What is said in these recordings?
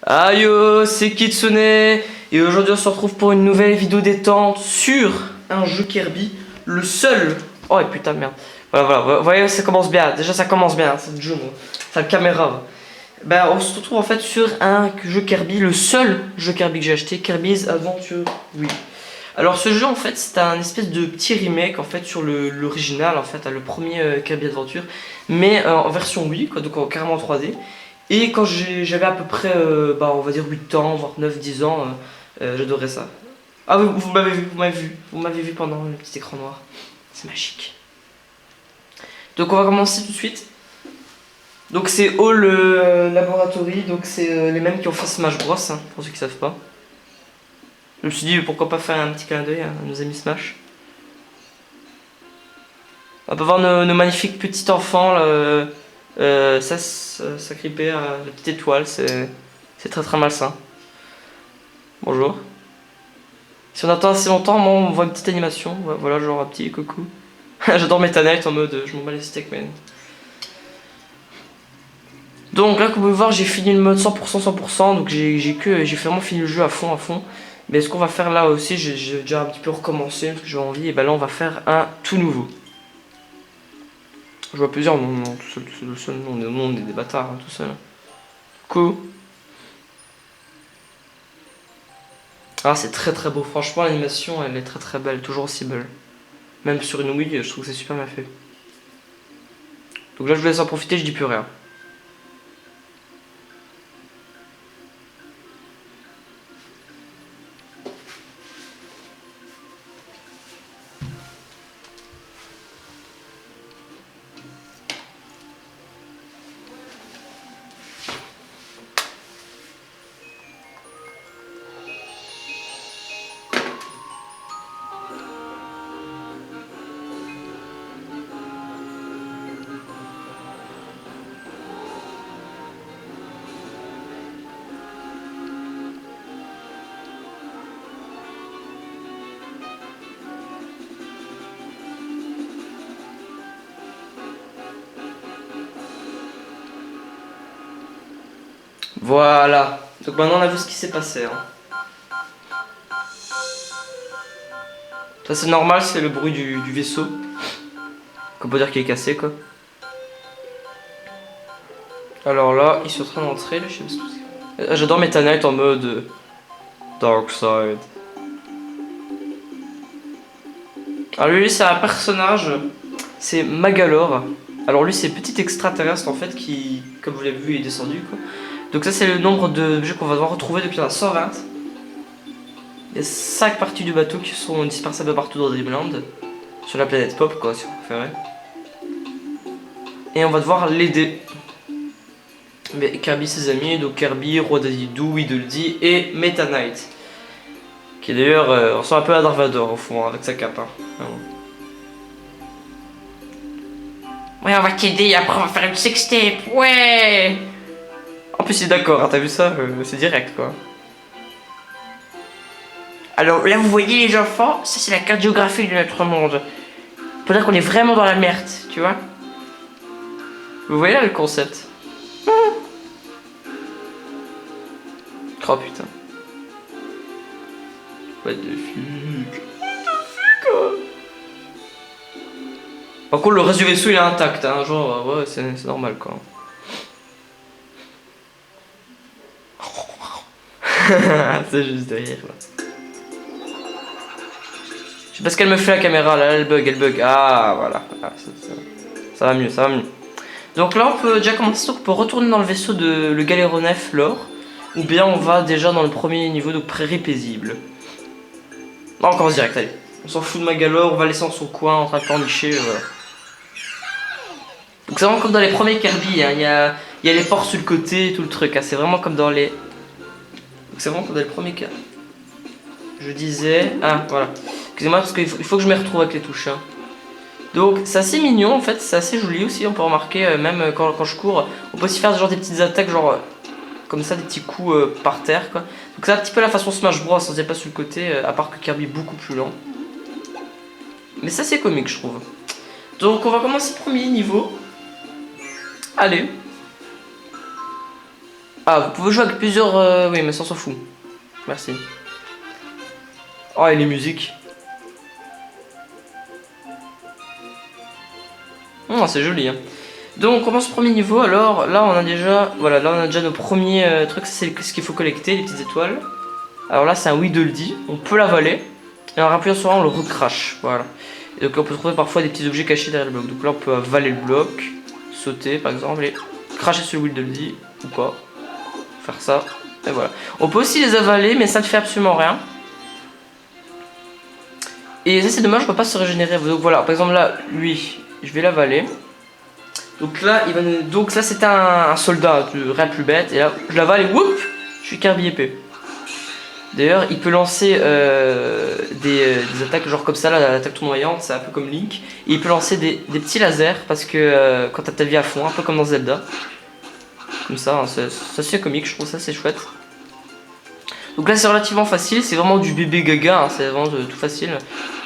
Aïe, c'est Kitsune et aujourd'hui on se retrouve pour une nouvelle vidéo détente sur un jeu Kirby, le seul. Oh et putain de merde. Voilà, vous voyez ça commence bien, déjà ça commence bien, cette jeu, sa caméra. Ben on se retrouve en fait sur un jeu Kirby, le seul jeu Kirby que j'ai acheté, Kirby's Adventure Wii. Alors ce jeu en fait c'est un espèce de petit remake en fait sur l'original en fait, le premier Kirby Adventure, mais en version Wii quoi, donc carrément en 3D. Et quand j'avais à peu près, on va dire 8 ans, voire 9-10 ans, j'adorais ça. Ah oui, vous m'avez vu pendant le petit écran noir. C'est magique. Donc on va commencer tout de suite. Donc c'est All Laboratory, donc c'est les mêmes qui ont fait Smash Bros, hein, pour ceux qui savent pas. Je me suis dit pourquoi pas faire un petit clin d'œil à nos amis Smash. On peut voir nos magnifiques petits enfants là, s'agripper à la petite étoile, c'est très très malsain. Bonjour. Si on attend assez longtemps, moi on voit une petite animation, voilà, genre un petit coucou. J'adore Meta Knight en mode je m'en bats les steaks, man. Donc là, comme vous pouvez voir, j'ai fini le mode 100%, 100%, donc j'ai vraiment fini le jeu à fond, à fond. Mais ce qu'on va faire là aussi, j'ai déjà un petit peu recommencé parce que j'ai envie, et ben là on va faire un tout nouveau. Je vois plusieurs, non, tout seul, non, on est des bâtards, hein, tout seul. Cool. Ah, c'est très très beau, franchement l'animation elle est très très belle, toujours aussi belle. Même sur une Wii, je trouve que c'est super bien fait. Donc là je vous laisse en profiter, je dis plus rien. Voilà, donc maintenant on a vu ce qui s'est passé. Hein. Ça c'est normal, c'est le bruit du vaisseau. Qu'on peut dire qu'il est cassé quoi. Alors là, il est en train d'entrer, je sais pas ce que j'adore Meta Knight en mode Dark Side. Alors lui c'est un personnage, c'est Magalore. Alors lui c'est petit extraterrestre en fait qui, comme vous l'avez vu, est descendu quoi. Donc ça c'est le nombre d'objets qu'on va devoir retrouver, depuis il y en a 120. Il y a 5 parties du bateau qui sont dispersables partout dans Dreamland. Sur la planète Pop quoi si vous préférez. Et on va devoir l'aider. Mais Kirby ses amis, donc Kirby, Roi Dadidou, Weedledee et Meta Knight. Qui d'ailleurs ressemble un peu à Dark Vador au fond avec sa cape. Hein. Ouais, on va t'aider, après on va faire une sextape, ouais. En plus il est d'accord, hein, t'as vu ça, c'est direct quoi. Alors là vous voyez les enfants, ça c'est la cartographie de notre monde. Pour dire qu'on est vraiment dans la merde, tu vois. Vous voyez là le concept. Oh putain. What the fuck. Par contre le reste du vaisseau il est intact, hein, genre ouais c'est normal quoi. C'est juste derrière là. Je sais pas ce qu'elle me fait la caméra là, elle bug. Ah voilà, ah, ça va mieux, ça va mieux. Donc là on peut déjà commencer, donc on peut retourner dans le vaisseau de le galéronef l'or. Ou bien on va déjà dans le premier niveau, donc prairie paisible. Non, on commence direct, allez. On s'en fout de Magalore, on va laisser en son coin en train de pleurnicher, voilà. Donc c'est vraiment comme dans les premiers Kirby, hein. Il y a les ports sur le côté et tout le truc, hein. C'est vraiment comme dans les... C'est vraiment comme dans les premiers Kirby. Je disais... Ah, voilà. Excusez-moi parce qu'il faut que je me retrouve avec les touches. Hein. Donc c'est assez mignon en fait, c'est assez joli aussi, on peut remarquer, même quand je cours, on peut aussi faire genre des petites attaques, genre... comme ça, des petits coups par terre quoi. Donc c'est un petit peu la façon Smash Bros, on se pas sur le côté, à part que Kirby est beaucoup plus lent. Mais ça c'est comique je trouve. Donc on va commencer le premier niveau. Allez. Ah, vous pouvez jouer avec plusieurs... oui, mais ça on s'en fout. Merci. Oh, et les musiques. Oh, c'est joli, hein. Donc on commence le premier niveau. Alors là on a déjà... Voilà, là on a déjà nos premiers trucs. C'est ce qu'il faut collecter, les petites étoiles. Alors là c'est un Whittledy. On peut l'avaler. Et en appuyant sur un on le recrache. Voilà. Et donc on peut trouver parfois des petits objets cachés derrière le bloc. Donc là on peut avaler le bloc. Sauter par exemple et cracher sur le Whittledy. Ou pas. Faire ça. Et voilà. On peut aussi les avaler mais ça ne fait absolument rien. Et ça c'est dommage, on peut pas se régénérer. Donc voilà, par exemple là, lui, je vais l'avaler. Donc là, il va nous... Donc ça c'était un soldat, rien de plus bête. Et là, je l'avale et whoop, je suis Kirby épée. D'ailleurs, il peut lancer des attaques genre comme ça, là, l'attaque tournoyante, c'est un peu comme Link. Et il peut lancer des petits lasers parce que quand t'as ta vie à fond, un peu comme dans Zelda. Comme ça, hein, c'est assez comique, je trouve ça c'est chouette. Donc là c'est relativement facile, c'est vraiment du bébé gaga, hein, c'est vraiment tout facile.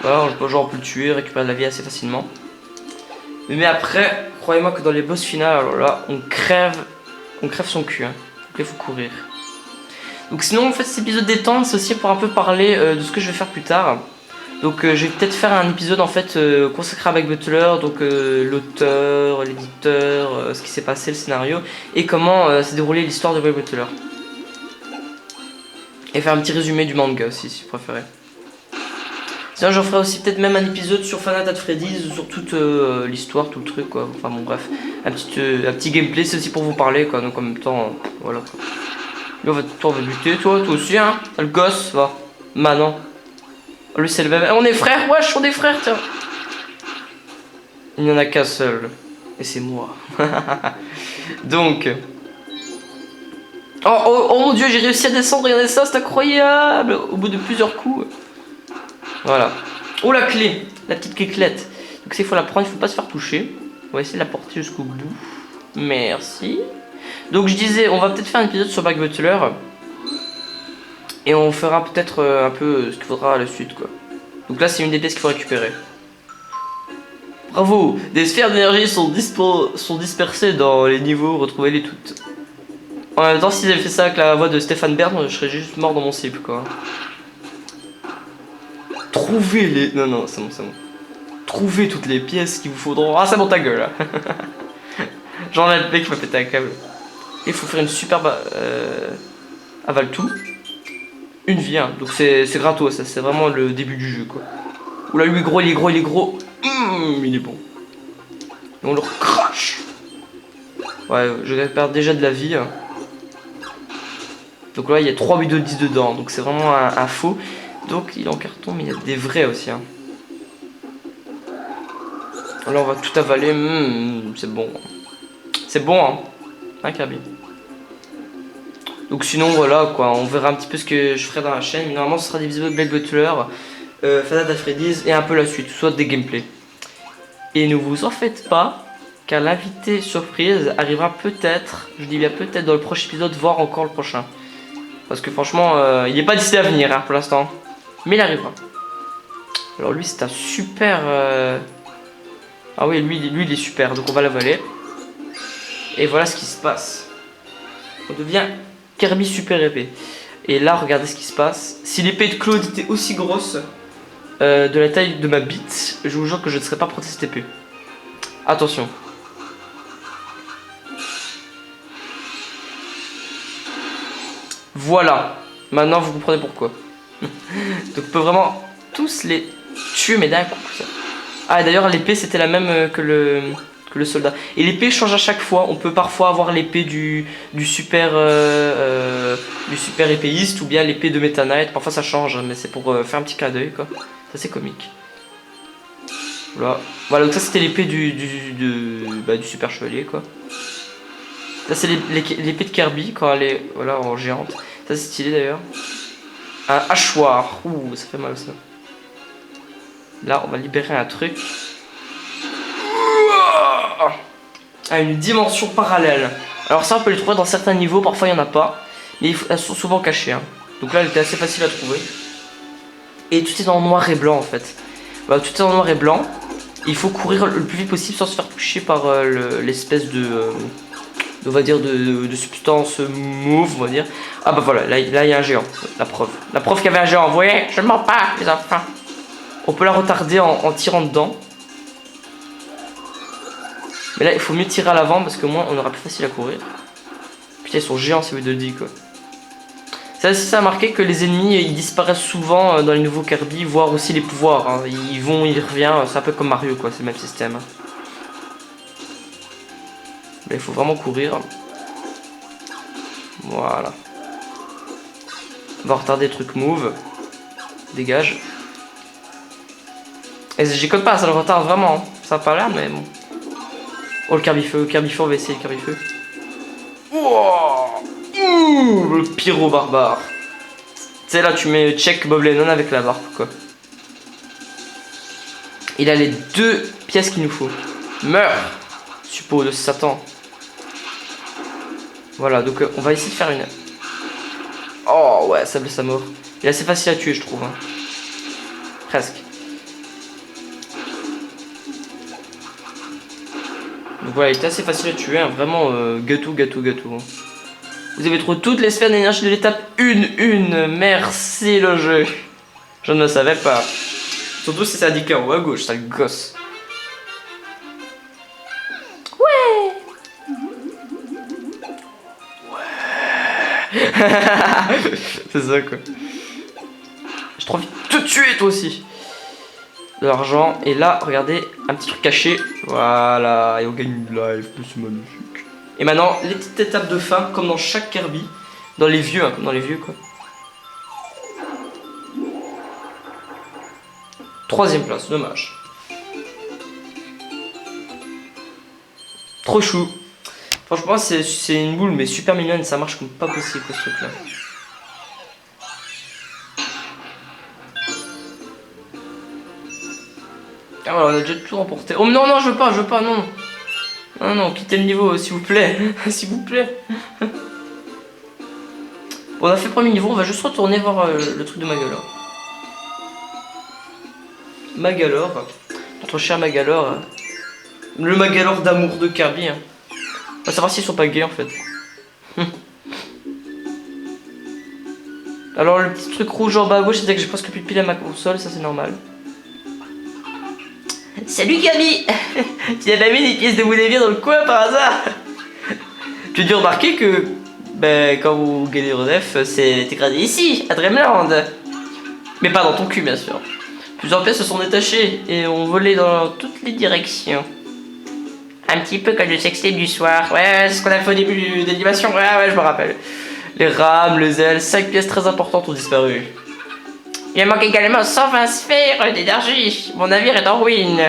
Voilà, genre on peut le tuer, récupérer de la vie assez facilement. Mais après, croyez-moi que dans les boss finales, alors là, on crève son cul. Hein. Donc il faut courir. Donc sinon, en fait, cet épisode détente, c'est aussi pour un peu parler de ce que je vais faire plus tard. Donc je vais peut-être faire un épisode en fait consacré à Bug Butler, donc l'auteur, l'éditeur, ce qui s'est passé, le scénario, et comment s'est déroulée l'histoire de Bug Butler. Et faire un petit résumé du manga aussi, si vous préférez. Sinon, j'en ferai aussi peut-être même un épisode sur Final Fantasy Freddy's, sur toute l'histoire, tout le truc, quoi. Enfin bon, bref. Un petit gameplay, c'est aussi pour vous parler, quoi. Donc en même temps, voilà, quoi. Lui, on va buter, toi aussi, hein. Le gosse, va. Maintenant. Lui, c'est le même. On est frères, wesh, on est frères, tiens. Il n'y en a qu'un seul. Et c'est moi. Donc... Oh mon dieu, j'ai réussi à descendre, regardez ça, c'est incroyable. Au bout de plusieurs coups. Voilà. Oh la clé, la petite cléclette. Donc il faut la prendre, il faut pas se faire toucher. On va essayer de la porter jusqu'au bout. Merci. Donc je disais, on va peut-être faire un épisode sur Bug Butler. Et on fera peut-être un peu ce qu'il faudra à la suite, quoi. Donc là c'est une des pièces qu'il faut récupérer. Bravo. Des sphères d'énergie sont dispersées dans les niveaux, retrouvez-les toutes. En même temps, s'ils avaient fait ça avec la voix de Stéphane Bern, je serais juste mort dans mon slip, quoi. Trouvez les... Non, c'est bon, c'est bon. Trouvez toutes les pièces qu'il vous faudront... Ah, c'est bon, ta gueule, là. J'en ai le mec qui m'a pété un câble. Il faut faire une superbe... avale tout. Une vie, hein. Donc c'est gratos, ça. C'est vraiment le début du jeu, quoi. Oula, lui, gros, il est gros, il est gros. Il est bon. Et on le recrache. Ouais, je récupère déjà de la vie, hein. Donc là il y a 3 Whittledy dedans, donc c'est vraiment un faux. Donc il est en carton mais il y a des vrais aussi, hein. Là on va tout avaler, c'est bon. C'est bon, hein, hein Kirby. Donc sinon voilà quoi, on verra un petit peu ce que je ferai dans la chaîne. Mais normalement ce sera des vidéos de Bug Butler, Final Fantasy Freddy's et un peu la suite, soit des gameplays. Et ne vous en faites pas, car l'invité surprise arrivera peut-être, je dis bien peut-être dans le prochain épisode, voire encore le prochain. Parce que franchement, il n'est pas décidé à venir, hein, pour l'instant. Mais il arrivera. Alors lui, c'est un super... Ah oui, lui, il est super. Donc on va l'avaler. Et voilà ce qui se passe. On devient Kirby super épée. Et là, regardez ce qui se passe. Si l'épée de Claude était aussi grosse, de la taille de ma bite, je vous jure que je ne serais pas protesté cette épée. Attention. Voilà, maintenant vous comprenez pourquoi. Donc on peut vraiment tous les tuer mais d'un coup. Ça. Ah et d'ailleurs l'épée c'était la même que le soldat. Et l'épée change à chaque fois, on peut parfois avoir l'épée du super épéiste ou bien l'épée de Meta Knight, parfois ça change mais c'est pour faire un petit clin d'œil quoi. Ça c'est comique. Voilà, donc ça c'était l'épée du super chevalier quoi. Ça c'est l'épée de Kirby quand elle est voilà, en géante. Ça c'est stylé d'ailleurs. Un hachoir. Ouh, ça fait mal ça. Là on va libérer un truc. À une dimension parallèle. Alors ça on peut les trouver dans certains niveaux, parfois il n'y en a pas. Mais elles sont souvent cachées. Hein. Donc là elle était assez facile à trouver. Et tout est en noir et blanc en fait. Voilà, tout est en noir et blanc. Il faut courir le plus vite possible sans se faire toucher par l'espèce de on va dire de substance mauve, on va dire. Ah bah voilà, là il y a un géant, la preuve. La preuve qu'il y avait un géant, vous voyez, je ne mens pas les enfants. On peut la retarder en tirant dedans. Mais là il faut mieux tirer à l'avant parce que moins on aura plus facile à courir. Putain ils sont géants si vous le dites quoi. Ça a marqué que les ennemis ils disparaissent souvent dans les nouveaux Kirby, voire aussi les pouvoirs. Hein. Ils vont, ils reviennent, c'est un peu comme Mario quoi, c'est le même système. Là il faut vraiment courir. Voilà. On va retarder le truc move. Dégage. Et j'y code pas, ça le retarde vraiment. Hein. Ça a pas l'air mais bon. Oh le Kirby feu, on va essayer le Kirby feu. Wow. Le pyro barbare. Tu sais là tu mets check Bob Lennon avec la barbe quoi. Il a les 2 pièces qu'il nous faut. Meurs, suppôt de Satan. Voilà donc on va essayer de faire une. Oh ouais ça blesse à mort. Il est assez facile à tuer je trouve. Hein. Presque. Donc voilà il est assez facile à tuer. Hein. Vraiment gâteau. Hein. Vous avez trouvé toutes les sphères d'énergie de l'étape 1. Merci le jeu. Je ne le savais pas. Surtout si c'est indiqué en haut à gauche, ça le gosse. Ouais. C'est ça quoi. J'ai trop envie de te tuer toi aussi. De l'argent. Et là, regardez, un petit truc caché. Voilà. Et on gagne une life. C'est magnifique. Et maintenant, les petites étapes de fin, comme dans chaque Kirby. Dans les vieux, hein, comme dans les vieux quoi. 3ème place, dommage. Trop chou. Franchement, c'est une boule, mais super mignonne. Ça marche comme pas possible ce truc là. Ah voilà, on a déjà tout remporté. Oh non, je veux pas, non. Non, quittez le niveau, s'il vous plaît. S'il vous plaît. Bon, on a fait le premier niveau, on va juste retourner voir le truc de Magolor. Magolor, notre cher Magolor. Le Magolor d'amour de Kirby. Hein. On va savoir s'ils sont pas gays en fait. Alors le petit truc rouge en bas à gauche, c'est que j'ai presque plus de piles à ma console, ça c'est normal. Salut Kirby. Tu n'as pas mis des pièces de Woodévier dans le coin par hasard? Tu as dû remarquer que quand vous gagnez Rodef, c'est dégradé ici, à Dreamland. Mais pas dans ton cul bien sûr. Plusieurs pièces se sont détachées et ont volé dans toutes les directions. Un petit peu comme le sextape du soir. Ouais, c'est ce qu'on a fait au début de l'animation. Ouais, je me rappelle. Les rames, les ailes, 5 pièces très importantes ont disparu. Il me manque également 120 sphères d'énergie. Mon navire est en ruine.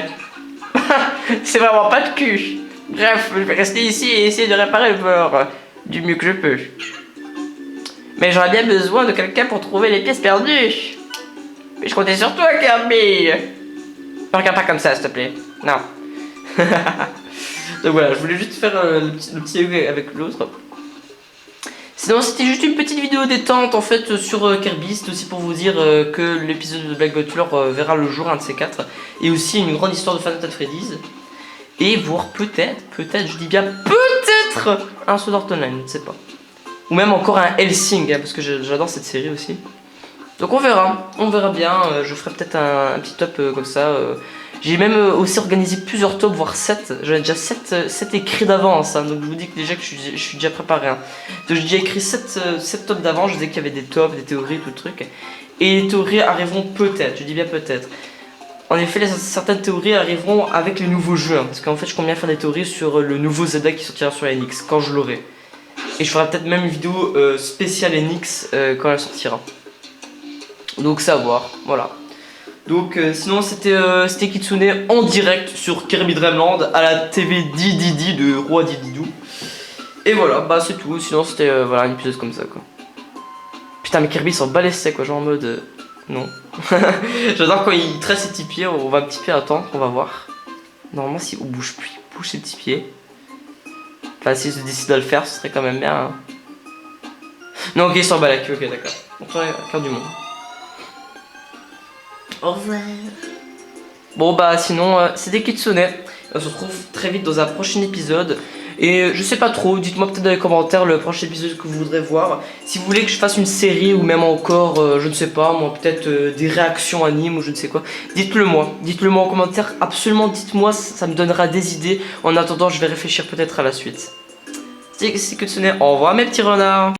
C'est vraiment pas de cul. Bref, je vais rester ici et essayer de réparer le port du mieux que je peux. Mais j'aurais bien besoin de quelqu'un pour trouver les pièces perdues. Mais je comptais sur toi, Kirby. Ne regarde pas comme ça, s'il te plaît. Non. Donc voilà, je voulais juste faire le petit avec l'autre. Sinon c'était juste une petite vidéo détente en fait sur Kirby. C'est aussi pour vous dire que l'épisode de Black Butler verra le jour, un de ces 4. Et aussi une grande histoire de Final Fantasy Freddy's. Et voir peut-être, je dis bien peut-être un Sword Art Online, je ne sais pas. Ou même encore un Hellsing, hein, parce que j'adore cette série aussi. Donc on verra bien, je ferai peut-être un petit top comme ça. J'ai même aussi organisé plusieurs tops, voire 7. J'en ai déjà 7 écrits d'avance, hein, donc je vous dis que déjà que je suis déjà préparé. Hein. Donc j'ai déjà écrit 7 tops d'avance, je disais qu'il y avait des tops, des théories, tout le truc. Et les théories arriveront peut-être, je dis bien peut-être. En effet, certaines théories arriveront avec les nouveaux jeux, hein, parce qu'en fait je compte bien faire des théories sur le nouveau Zelda qui sortira sur la NX, quand je l'aurai. Et je ferai peut-être même une vidéo spéciale NX quand elle sortira. Donc ça à voir, voilà. Donc sinon c'était Kitsune en direct sur Kirby Dream Land à la TV Didi de Roi Dididou. Et voilà, bah c'est tout, sinon c'était voilà, un épisode comme ça quoi. Putain mais Kirby s'en bat les steaks quoi, genre en mode non. J'adore quand il tresse ses petits pieds, on va un petit peu attendre, on va voir. Normalement si on bouge plus, il bouge ses petits pieds. Enfin s'il se décide de le faire, ce serait quand même bien. Hein. Non ok il s'en bat la queue, ok d'accord. On tourne la carte du monde. Au revoir. Bon bah sinon c'était Kitsune. On se retrouve très vite dans un prochain épisode. Et je sais pas trop, dites-moi peut-être dans les commentaires le prochain épisode que vous voudrez voir. Si vous voulez que je fasse une série ou même encore, je ne sais pas, moi peut-être des réactions animes ou je ne sais quoi. Dites-le moi en commentaire, absolument dites-moi, ça me donnera des idées. En attendant, je vais réfléchir peut-être à la suite. C'était Kitsune, au revoir mes petits renards.